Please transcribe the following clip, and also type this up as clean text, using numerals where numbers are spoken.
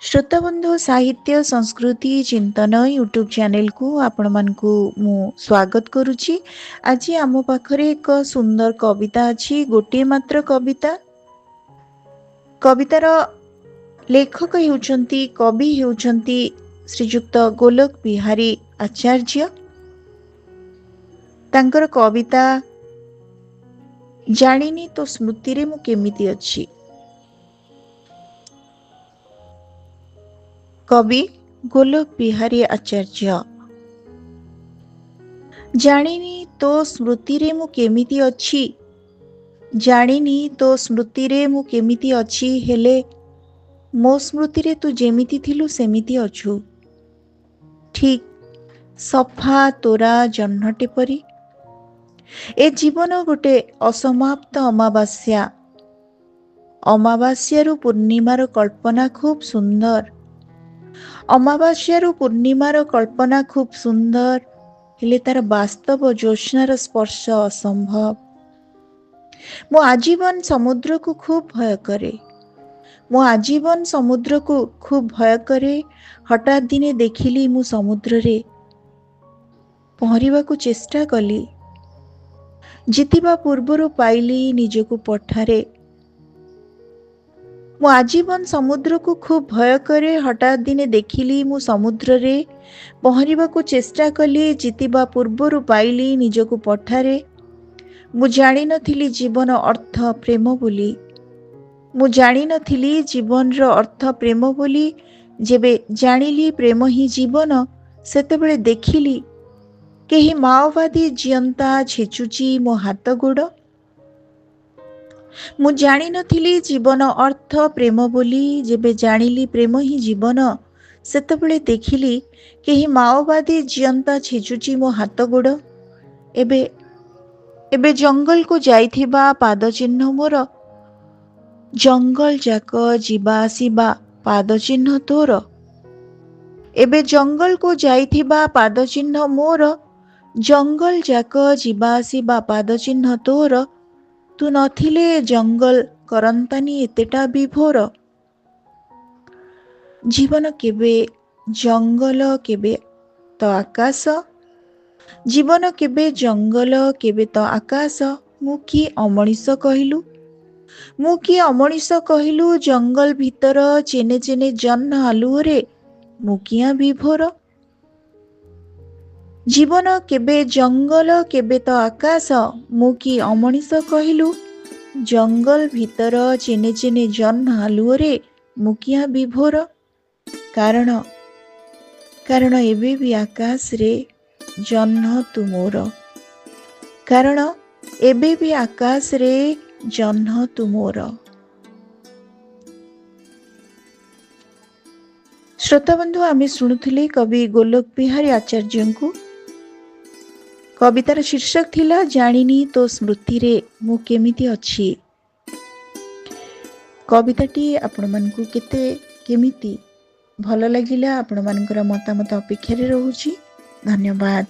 श्रोताबंधु साहित्य संस्कृति चिंतन यूट्यूब चैनल को आपण मानकु मु स्वागत करुछि। आज आम पाखरे एक सुंदर कविता अछि। गोटे मात्र कविता। कवितार लेखक हेउचंती कवि हेउचंती श्रीयुक्त गोलोक बिहारी आचार्य। तांकर कविता जानिनी तो स्मृति रे मु केमिति अछि। कवि गोलोक बिहारी आचार्य। जानिनी तो स्मृति रे मु केमिति अछि, जानिनी तो स्मृति रे मु केमिति अछि, हेले मो स्मृति रे तू जेमिति थिलु सेमिति अछु। ठीक सफा तोरा जह्नटे परी। ए जीवन गोटे असमाप्त अमावास्या। अमावास्यारु पूर्णिमार कल्पना खूब सुंदर। अमावास्यारु पूर्णिमार कल्पना खूब सुंदर, हेले तार वास्तव ज्योत्स्नार स्पर्श असंभव। मो आजीवन समुद्र को खूब भय करे। मो आजीवन समुद्र को खूब भय करे। हठात दिने देखिली मु समुद्र रे पहरिबा को चेष्टा कली। जितिबा पूर्वरु पाइली निजको पठारे। मु आजीवन समुद्र को खूब भय करे। हठात दिने देखिली मु समुद्र रे पहरिबा को चेष्टा कली। जितिबा पूर्वरु पाइली निजको पठारे। मु जानि नथिली जीवन अर्थ प्रेम बोली। मु जानि नथिली जीवन रो अर्थ प्रेम बोली। जेबे जानिली प्रेम ही जीवन, सेतेबेले देखिली केही माओवादी जियंता छेचुची मो हाथ गोड़। मु जानि नथिली जीवन अर्थ प्रेम बोली। जेबे जानिली प्रेम ही जीवन, सेतेबेले देखिली केही माओवादी जियंता छेचुची मो हाथ गोड़। एबे एबे जंगल को जाइथिबा पाद चिन्ह मोर। जंगल जाक जीवा आसीबा पाद चिन्ह तोर। एबे जंगल को जाइथिबा पाद चिन्ह मोर। जंगल जाक जीवा आसीबा पाद चिन्ह तोर। तू नथिले जंगल करंतानी एतेटा विभोर। जीवन केबे जंगल केबे तो आकाश। जीवन केबे जंगल केबे तो आकाश। मु कि अमଣିଷ कहिलु। मु कि अमଣିଷ कहिलु। जंगल भीतर चेने चेने जन्न आलुओरे मु किया विभोर। जीवन केबे जंगल केबे तो आकाश। मु कि अमଣିଷ कहिलु। जंगल भीतर चेने चेने जन्न आलुओरे मु किया विभोर। कारण कारण एबे भी आकाश रे जह्न तू मोर। कारण एबे भी आकाश रे जह्न तू मोर। श्रोता बंधु, आमे शुणुथिले कवि गोलोक बिहारी आचार्य को। कवितार शीर्षक थिला जानिनी तो स्मृति रे मु केमिति अछि। कविताटी आपण मानकु केते केमिति भल लागिला, आपण मानकर मतामत अपेक्षा रे रहूची। धन्यवाद।